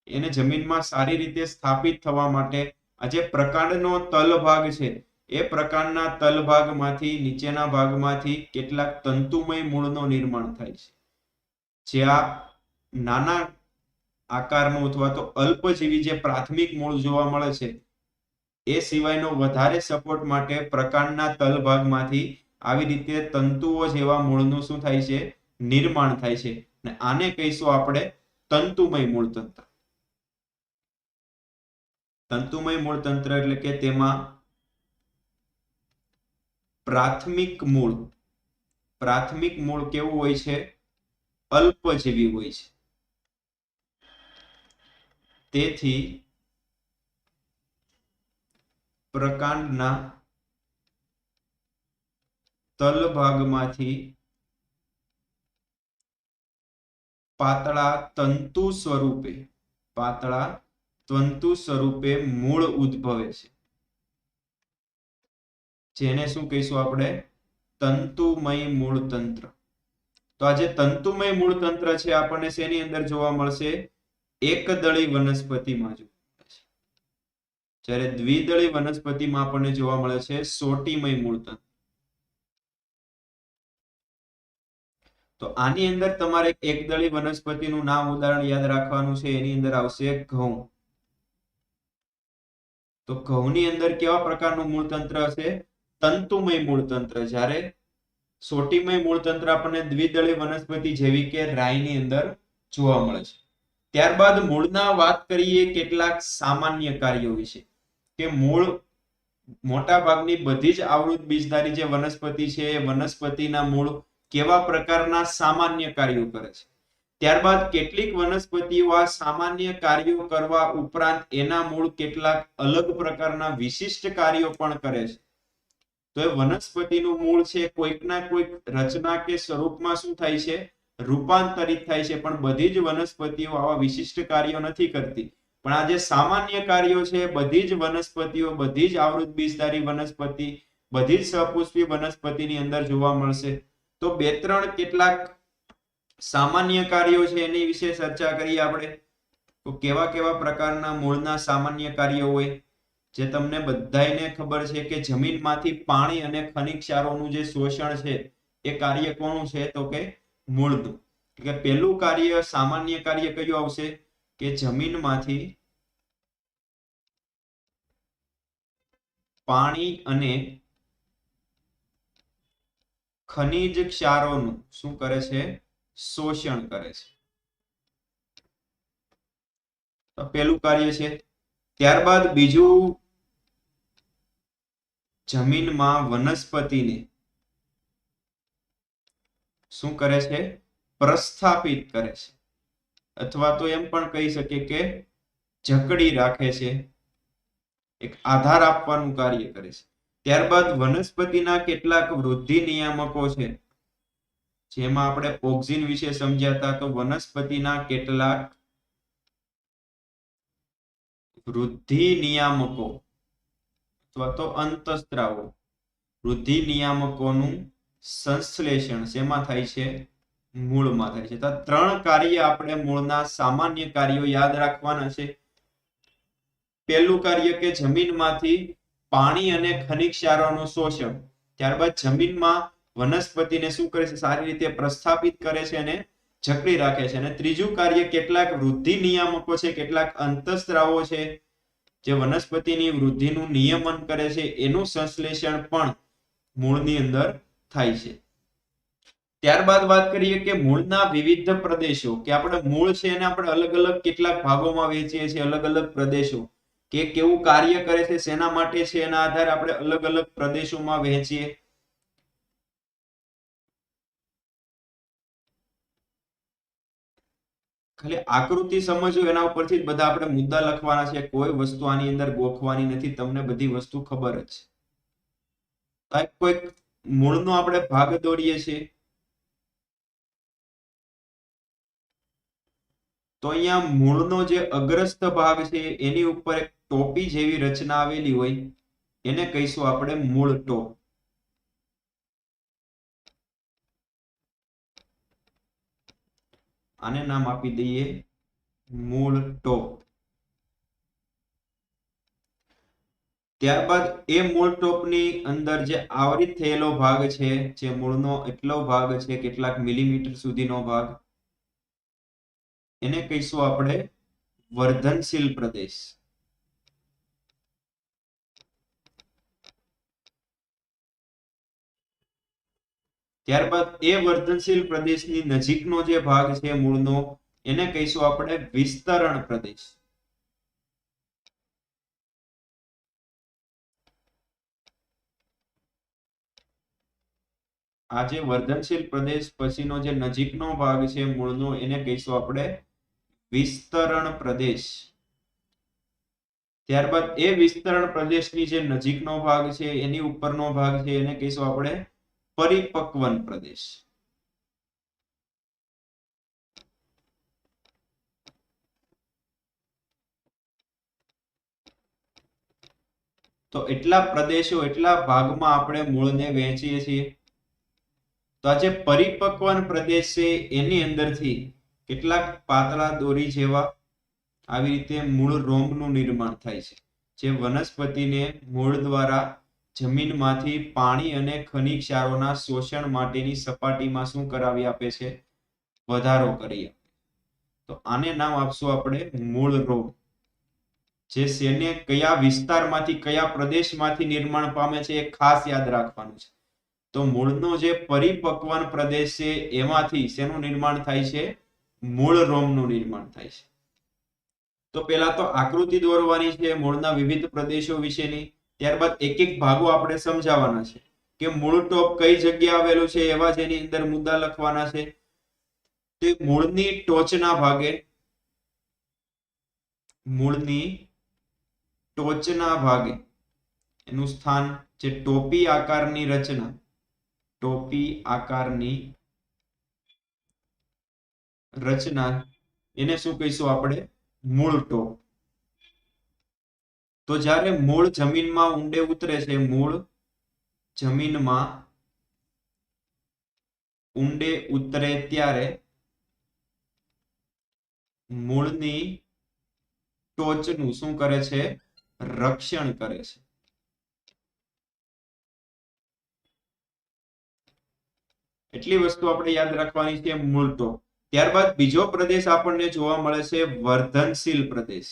એને જમીનમાં સારી રીતે સ્થાપિત થવા માટે આ જે પ્રકાંડનો તલ ભાગ છે એ પ્રકાંડના તલ ભાગમાંથી નીચેના ભાગમાંથી કેટલાક તંતુમય મૂળનો નિર્માણ થાય છે. જે આ નાના આકારનું અથવા તો અલ્પજીવી જે પ્રાથમિક મૂળ જોવા મળે છે એ સિવાયનો વધારે સપોર્ટ માટે પ્રકાંડના તલ ભાગમાંથી આવી રીતે તંતુઓ જેવા મૂળનું શું થાય છે? નિર્માણ થાય છે. અને આને કહીશું આપણે તંતુમય મૂળતંત્ર. તંતુમય મૂળતંત્ર એટલે કે તેમાં પ્રાથમિક મૂળ કેવું હોય છે? અલ્પજીવી હોય છે. તેથી પ્રકાંડના તલભાગમાંથી પાતળા તંતુ સ્વરૂપે મૂળ ઉદ્ભવે છે, જેને શું કહીશું આપણે? તંતુમય મૂળતંત્ર. તો આ જે તંતુમય મૂળતંત્ર છે આપણને શેની અંદર જોવા મળશે? એકદળી વનસ્પતિમાં જોવા મળે છે. જ્યારે દ્વિદળી વનસ્પતિમાં આપણને જોવા મળે છે સોટીમય મૂળતંત્ર. તો આની અંદર તમારે એકદળી વનસ્પતિનું નામ ઉદાહરણ યાદ રાખવાનું છે. એની અંદર આવશે ઘઉં. તો ઘઉંની અંદર કેવા પ્રકારનું મૂળતંત્ર હશે? તંતુમય મૂળતંત્ર. જ્યારે સોટીમય મૂળતંત્ર આપણને દ્વિદળી વનસ્પતિ જેવી કે રાઈની અંદર જોવા મળે છે. ત્યારબાદ મૂળના વાત કરીએ કેટલાક સામાન્ય કાર્યો વિશે. કે મૂળ મોટા ભાગની બધી જ આવૃત બીજધારી જે વનસ્પતિ છે એ વનસ્પતિના મૂળ કેવા પ્રકારના સામાન્ય કાર્યો કરે છે. ત્યારબાદ કેટલીક વનસ્પતિઓ આ સામાન્ય કાર્યો કરવા ઉપરાંત એના મૂળ કેટલાક અલગ પ્રકારના વિશિષ્ટ કાર્યો પણ કરે છે. તો એ વનસ્પતિનું મૂળ છે કોઈકના કોઈક રચના કે સ્વરૂપમાં શું થાય છે? રૂપાંતરિત થાય છે. પણ બધી જ વનસ્પતિઓ આવા વિશિષ્ટ કાર્યો નથી કરતી. પણ આ જે સામાન્ય કાર્યો છે બધી જ વનસ્પતિઓ, બધી જ આવૃત બીજધારી વનસ્પતિ, બધી જ સપુષ્પી વનસ્પતિની અંદર જોવા મળશે. તો બે ત્રણ કેટલાક સામાન્ય કાર્યો છે એની વિશે ચર્ચા કરીએ આપણે. તો કેવા કેવા પ્રકારના મૂળના સામાન્ય કાર્યો હોય? જે તમને બધાયને ખબર છે કે જમીનમાંથી પાણી અને ખનિજ ક્ષારોનું જે શોષણ છે એ કાર્ય કોનું છે? તો કે મૂળનું. એટલે પહેલું કાર્ય, સામાન્ય કાર્ય કયું આવશે? કે જમીનમાંથી પાણી અને ખનિજ ક્ષારોનું શું કરે છે? શોષણ કરે છે. તો પહેલું કાર્ય છે. ત્યારબાદ બીજું, જમીનમાં વનસ્પતિને શું કરે છે? પ્રસ્થાપિત કરે છે. અથવા તો એમ પણ કહી શકીએ કે જકડી રાખે છે. એક આધાર આપવાનું કાર્ય કરે છે. ત્યારબાદ વનસ્પતિના કેટલાક વૃદ્ધિ નિયામકો છે, જેમાં આપણે ઓક્સિન વિશે સમજ્યા હતા. તો વનસ્પતિના કેટલાક વૃદ્ધિ નિયામકો અથવા તો અંતસ્ત્રાવો, વૃદ્ધિ નિયામકોનું સંશ્લેષણ શેમાં થાય છે? મૂળમાં થાય છે. તો ત્રણ કાર્ય આપણે મૂળના સામાન્ય કાર્યો યાદ રાખવાના છે. પહેલું કાર્ય કે જમીનમાંથી પાણી અને ખનિજ ક્ષારોનું શોષણ. ત્યારબાદ જમીનમાં વનસ્પતિને શું કરે છે? સારી રીતે પ્રસ્થાપિત કરે છે અને જકડી રાખે છે. અને ત્રીજું કાર્ય કેટલાક વૃદ્ધિ નિયામકો છે, કેટલાક અંતસ્ત્રાવો છે જે વનસ્પતિની વૃદ્ધિનું નિયમન કરે છે, એનું સંશ્લેષણ પણ મૂળની અંદર થાય છે. ત્યારબાદ વાત કરીએ કે મૂળના વિવિધ પ્રદેશો. કે આપણે મૂળ છે એને આપણે અલગ અલગ કેટલાક ભાગોમાં વહેંચીએ છીએ, અલગ અલગ પ્રદેશો. કે કેવું કાર્ય કરે છે, શેના માટે છે, એના આધારે આપણે અલગ અલગ પ્રદેશોમાં વહેંચીએ. ખાલી આકૃતિ સમજો, એના ઉપરથી જ બધા આપણે મુદ્દા લખવાના છે. કોઈ વસ્તુ આની અંદર ગોખવાની નથી, તમને બધી વસ્તુ ખબર જ છે. કોઈક મૂળનો આપણે ભાગ દોરીએ છીએ. તો અહીંયા મૂળનો જે અગ્રસ્થ ભાગ છે એની ઉપર એક ટોપી જેવી રચના આવેલી હોય, એને કહીશું આપણે મૂળ ટોપ. આને નામ આપી દઈએ મૂળ ટોપ. ત્યારબાદ એ મૂળ ટોપની અંદર જે આવરિત થયેલો ભાગ છે, જે મૂળનો એટલો ભાગ છે, કેટલાક મિલીમીટર સુધીનો ભાગ, એને કહીશું આપણે વર્ધનશીલ પ્રદેશ. ત્યારબાદ એ વર્ધનશીલ પ્રદેશની નજીકનો જે ભાગ છે મૂળનો, એને કહીશું આપણે વિસ્તરણ પ્રદેશ. આ જે વર્ધનશીલ પ્રદેશ પછીનો જે નજીકનો ભાગ છે મૂળનો, એને કહીશું આપણે વિસ્તરણ પ્રદેશ. ત્યારબાદ એ વિસ્તરણ પ્રદેશની જે નજીકનો ભાગ છે એની ઉપરનો ભાગ છે એને કહીશું આપણે પરિપક્વન પ્રદેશ. તો એટલા પ્રદેશો, એટલા ભાગમાં આપણે મૂળને વહેંચીએ છીએ. તો આ જે પરિપક્વન પ્રદેશ છે એની અંદરથી કેટલાક પાતળા દોરી જેવા આવી રીતે મૂળ રોમનું નિર્માણ થાય છે, જે વનસ્પતિને મૂળ દ્વારા જમીનમાંથી પાણી અને ખનિજ ક્ષારોના શોષણ માટેની સપાટીમાં શું કરાવી આપે છે? વધારો કરી આપે. તો આને નામ આપશું આપણે મૂળ રોમ. જે શેને કયા વિસ્તારમાંથી, કયા પ્રદેશમાંથી નિર્માણ પામે છે એ ખાસ યાદ રાખવાનું છે. તો મૂળનો જે પરિપક્વન પ્રદેશ છે એમાંથી શેનું નિર્માણ થાય છે? મૂળ રોમનું નિર્માણ થાય છે. તો પહેલા તો આકૃતિ દોરવાની છે મૂળના વિવિધ પ્રદેશો વિશેની. ત્યારબાદ એક એક ભાગો આપણે સમજાવવાના છે કે મૂળ ટોપ કઈ જગ્યાએ આવેલું છે, એવા જેની અંદર મુદ્દા લખવાના છે. તો મૂળની ટોચના ભાગે, મૂળની ટોચના ભાગે એનું સ્થાન, જે ટોપી આકારની રચના, ટોપી આકારની રચના, એને શું કહીશું આપણે? મૂળ ટોપ. તો જ્યારે મૂળ જમીનમાં ઊંડે ઉતરે છે, મૂળ જમીનમાં ઊંડે ઉતરે ત્યારે મૂળની ટોચનું શું કરે છે? રક્ષણ કરે છે. એટલી વસ્તુ આપણે યાદ રાખવાની છે, મૂળ ટોપ. ત્યારબાદ બીજો પ્રદેશ આપણને જોવા મળે છે વર્ધનશીલ પ્રદેશ.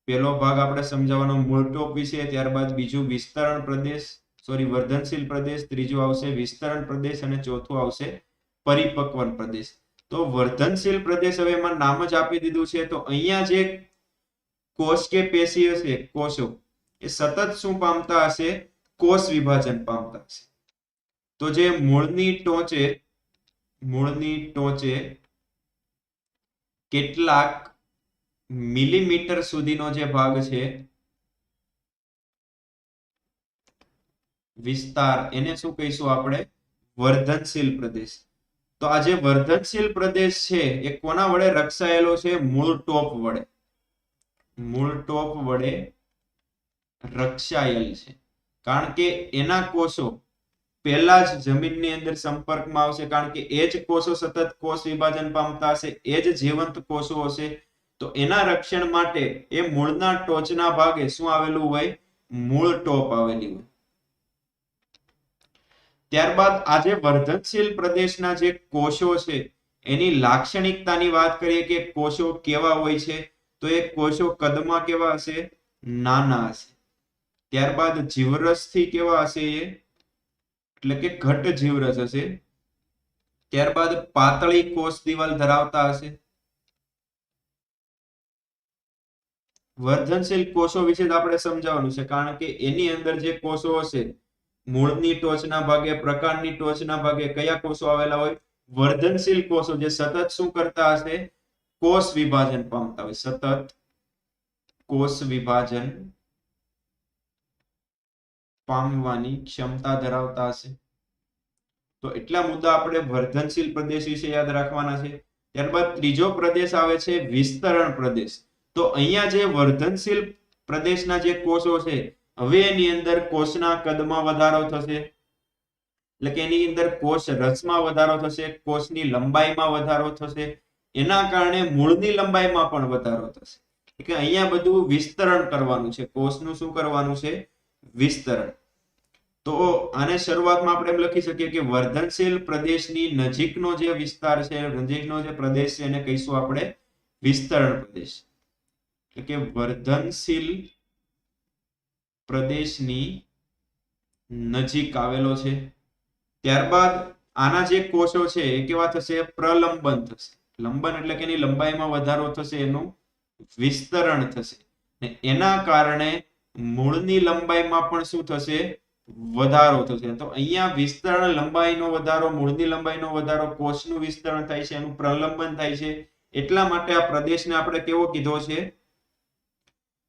પહેલો ભાગ આપણે સમજાવવાનો મૂળ ટોપ વિશે, ત્યારબાદ બીજું વિસ્તરણ પ્રદેશ, વર્ધનશીલ પ્રદેશ, ત્રીજું આવશે વિસ્તરણ પ્રદેશ અને ચોથું આવશે પરિપક્વન પ્રદેશ. તો વર્ધનશીલ પ્રદેશ હવે એમાં નામ જ આપી દીધું છે. તો અહીંયા જે કોષ કે પેશી હશે, કોષો, એ સતત શું પામતા હશે? કોષ વિભાજન પામતા હશે. તો જે મૂળની ટોચે કેટલાક મિલીમીટર સુધીનો જે ભાગ છે વિસ્તાર, એને શું કહીશું આપણે? વર્ધનશીલ પ્રદેશ. તો આ જે વર્ધનશીલ પ્રદેશ છે એ કોના વડે રક્ષાયેલો છે? મૂળ ટોપ વડે. મૂળ ટોપ વડે રક્ષાયેલ છે, કારણ કે એના કોષો પહેલા જ જમીનની અંદર સંપર્કમાં આવશે, કારણ કે એ જ કોષો સતત કોષ વિભાજન પામતા હશે, એ જ જીવંત કોષો હશે. તો એના રક્ષણ માટે એ મૂળના ટોચના ભાગે શું આવેલું હોય? મૂળ ટોપ આવેલી હોય. ત્યારબાદ આજે વર્ધનશીલ પ્રદેશના જે કોષો છે એની લાક્ષણિકતાની વાત કરીએ કે કોષો કેવા હોય છે, તો એ કોષો કદમાં કેવા હશે? નાના હશે. ત્યારબાદ જીવરસથી કેવા હશે? એ એટલે કે ઘટ જીવરસ હશે. ત્યારબાદ પાતળી કોષ દિવાલ ધરાવતા હશે. વર્ધનશીલ કોષો વિશે આપણે સમજાવવાનું છે, કારણ કે એની અંદર જે કોષો હશે, મૂળની ટોચના ભાગે, પ્રકાંડની ટોચના ભાગે કયા કોષો આવેલા હોય? વર્ધનશીલ કોષો, જે સતત શું કરતા હશે? કોષ વિભાજન પામતા હોય, સતત કોષ વિભાજન પામવાની ક્ષમતા ધરાવતા હશે. તો એટલા મુદ્દા આપણે વર્ધનશીલ પ્રદેશ વિશે યાદ રાખવાના છે. ત્યારબાદ ત્રીજો પ્રદેશ આવે છે વિસ્તરણ પ્રદેશ. તો અહીંયા જે વર્ધનશીલ પ્રદેશના જે કોષો છે, હવે એની અંદર કોષના કદમાં વધારો થશે, એટલે કે એની અંદર કોષ રસમાં વધારો થશે, કોષની લંબાઈમાં વધારો થશે. એના કારણે મૂળની લંબાઈમાં પણ વધારો થશે. એટલે અહીંયા બધું વિસ્તરણ કરવાનું છે, કોષનું શું કરવાનું છે? વિસ્તરણ. તો આને શરૂઆતમાં આપણે એમ લખી શકીએ કે વર્ધનશીલ પ્રદેશની નજીકનો જે વિસ્તાર છે, નજીકનો જે પ્રદેશ છે, એને કહીશું આપણે વિસ્તરણ પ્રદેશ. એટલે કે વર્ધનશીલ પ્રદેશની નજીક આવેલો છે. ત્યારબાદ આના જે કોષો છે એ કેવા થશે? પ્રલંબન થશે. લંબન એટલે કે એની લંબાઈમાં વધારો થશે, એનું વિસ્તરણ થશે, ને એના કારણે મૂળની લંબાઈમાં પણ શું થશે? વધારો થશે. તો અહીંયા વિસ્તરણ, લંબાઈનો વધારો, મૂળની લંબાઈનો વધારો, કોષનું વિસ્તરણ થાય છે, એનું પ્રલંબન થાય છે. એટલા માટે આ પ્રદેશને આપણે કેવો કીધો છે?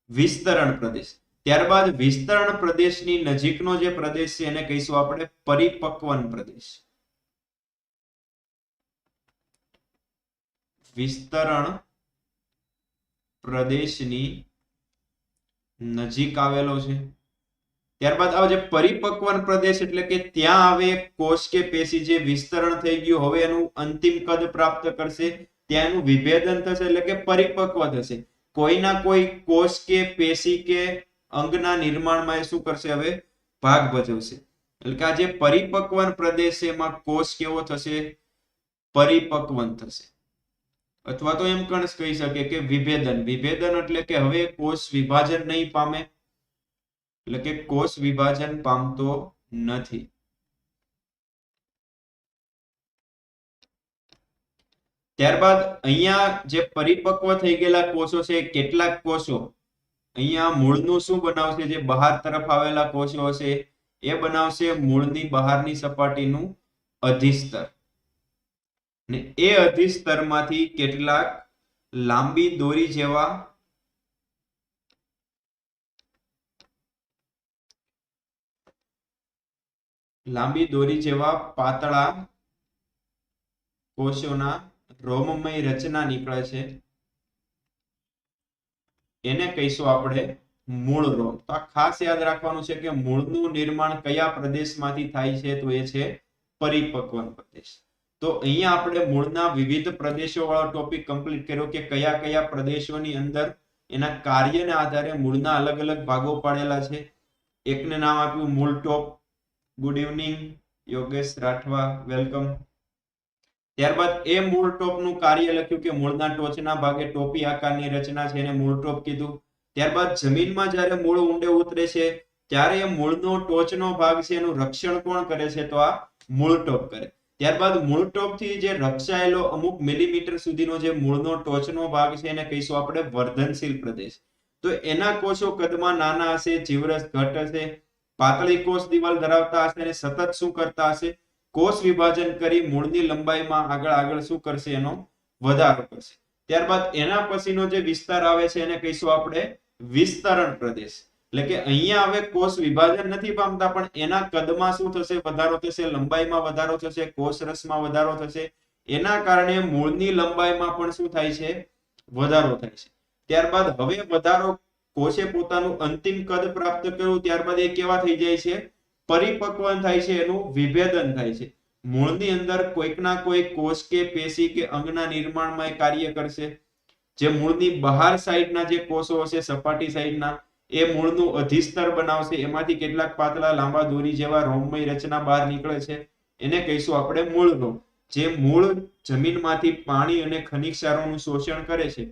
વિસ્તરણ પ્રદેશ. ત્યારબાદ વિસ્તરણ પ્રદેશની નજીકનો જે પ્રદેશ છે એને કહીશું આપણે પરિપક્વન પ્રદેશ. વિસ્તરણ પ્રદેશની નજીક આવેલો છે. ત્યારબાદ આવે છે પરિપક્વન પ્રદેશ, એટલે કે ત્યાં આવે કોષ કે પેશી જે વિસ્તરણ થઈ ગયું, હવે એનું અંતિમ કદ પ્રાપ્ત કરશે, ત્યાં એનું વિભેદન થશે, એટલે કે પરિપક્વ થશે. કોઈના કોઈ કોષ કે પેશી કે અંગના નિર્માણમાં એ શું કરશે? હવે ભાગ ભજવશે. એટલે કે આ જે પરિપક્વન પ્રદેશ છે એમાં કોષ કેવો થશે? પરિપક્વન થશે. અથવા તો એમ પણ કહી શકે કે વિભેદન. વિભેદન એટલે કે હવે કોષ વિભાજન નહીં પામે, એટલે કે કોષ વિભાજન પામતો નથી. ત્યારબાદ અહીંયા જે પરિપક્વ થઈ ગયેલા કોષો છે, કેટલાક કોષો અહીંયા મૂળનું શું બનાવશે? જે બહાર તરફ આવેલા કોષો હશે એ બનાવશે મૂળની બહારની સપાટીનું અધિસ્તર, ને એ અધિસ્તરમાંથી કેટલાક લાંબી દોરી જેવા પાતળા કોષોના રોમમય રચના નીકળે છે, એને કહીશું આપણે મૂળ રોમ. તો આ ખાસ યાદ રાખવાનું છે કે મૂળનું નિર્માણ કયા પ્રદેશમાંથી થાય છે? તો એ છે પરિપક્વન પ્રદેશ. તો અહીંયા આપણે મૂળના વિવિધ પ્રદેશો વાળો ટોપિક કમ્પ્લીટ કર્યો કે કયા કયા પ્રદેશોની અંદર એના કાર્યના આધારે મૂળના અલગ અલગ ભાગો પાડેલા છે. એકને નામ આપ્યું મૂળ top. Good evening Yogesh Rathwa, welcome. ત્યારબાદ એ મૂળ ટોપનું કાર્ય લખ્યું કે મૂળના ટોચના ભાગે ટોપી આકારની રચના છે, એને મૂળ ટોપ કીધું. ત્યારબાદ જમીનમાં જ્યારે મૂળ ઊંડે ઉતરે છે ત્યારે એ મૂળનો ટોચનો ભાગ છે એનું રક્ષણ કોણ કરે છે? તો આ મૂળ ટોપ કરે. ત્યારબાદ મૂળ ટોપથી જે રક્ષાયેલો અમુક મિલીમીટર સુધીનો જે મૂળનો ટોચનો ભાગ છે એને કહીશું આપણે વર્ધનશીલ પ્રદેશ. તો એના કોષો કદમાં નાના હશે, જીવરસ ઘટ હશે, પાતળી કોષ દિવાલ ધરાવતા હશે અને સતત શું કરતા હશે? કોષ વિભાજન કરી મૂળની લંબાઈમાં આગળ શું કરશે? એનો વધારો કરશે. ત્યારબાદ એના પછીનો જે વિસ્તાર આવે છે એને કહીશું આપણે વિસ્તરણ પ્રદેશ. એટલે કે અહીંયા હવે કોષ વિભાજન નથી પામતા પણ એના કદમાં શું થશે? વધારો થશે, લંબાઈમાં વધારો થશે, કોષ રસમાં વધારો થશે. એના કારણે મૂળની લંબાઈમાં પણ શું થાય છે? વધારો થાય છે. ત્યારબાદ હવે વધારો, કોષે પોતાનું અંતિમ કદ પ્રાપ્ત કર્યું, ત્યારબાદ એ કેવા થઈ જાય છે? પરિપક્વન થાય છે, એનું વિભેદન થાય છે. મૂળની અંદર કોઈકના કોઈ કોષ કે પેશી કે અંગના નિર્માણમાં એ કાર્ય કરશે. જે મૂળની બહાર સાઈડના જે કોષો હશે, સપાટી સાઈડના, એ મૂળનું અધિસ્તર બનાવશે. એમાંથી કેટલાક પાતળા લાંબા દોરી જેવા રોમમય રચના બહાર નીકળે છે, એને કહીશું આપણે મૂળ રોમ. જે મૂળ જમીનમાંથી પાણી અને ખનિજ ક્ષારોનું શોષણ કરે છે,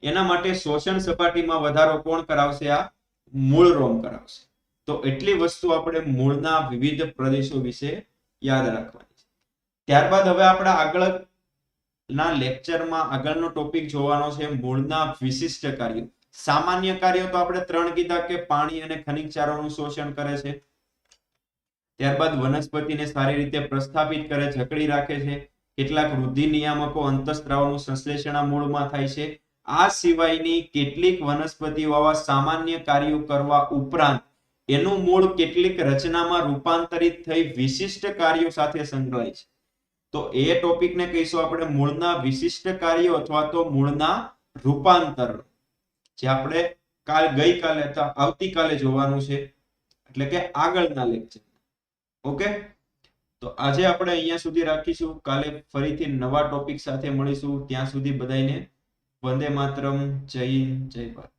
એના માટે શોષણ સપાટીમાં વધારો કોણ કરાવશે? આ મૂળ રોમ કરાવશે. તો એટલી વસ્તુ આપણે મૂળના વિવિધ પ્રદેશો વિશે યાદ રાખવાની છે. ત્યારબાદ હવે આપણે આગળના લેક્ચરમાં આગળનો ટોપિક જોવાનો છે મૂળના વિશિષ્ટ કાર્યો. સામાન્ય કાર્યો તો આપણે 3 કીધા કે પાણી અને ખનિજ ક્ષારોનું શોષણ કરે છે. ત્યારબાદ વનસ્પતિને સારી રીતે પ્રસ્થાપિત કરે, જકડી રાખે છે. કેટલાક વૃદ્ધિ નિયામકો, અંતઃસ્ત્રાવનું સંશ્લેષણ આ મૂળમાં થાય છે. આ સિવાયની કેટલીક વનસ્પતિઓ આવા સામાન્ય કાર્યો કરવા ઉપરાંત એનું મૂળ કેટલીક રચનામાં રૂપાંતરિત થઈ વિશિષ્ટ કાર્યો સાથે સંકળાય છે. તો એ ટોપિકને કહીશું આપણે મૂળના વિશિષ્ટ કાર્યો અથવા તો મૂળના રૂપાંતર, જે આપણે ગઈકાલે અથવા આવતીકાલે જોવાનું છે, એટલે કે આગળના લેક્ચર. ઓકે, તો આજે આપણે અહીંયા સુધી રાખીશું. કાલે ફરીથી નવા ટોપિક સાથે મળીશું. ત્યાં સુધી બધાને વંદે માતરમ, જય હિન્દ, જય ભારત.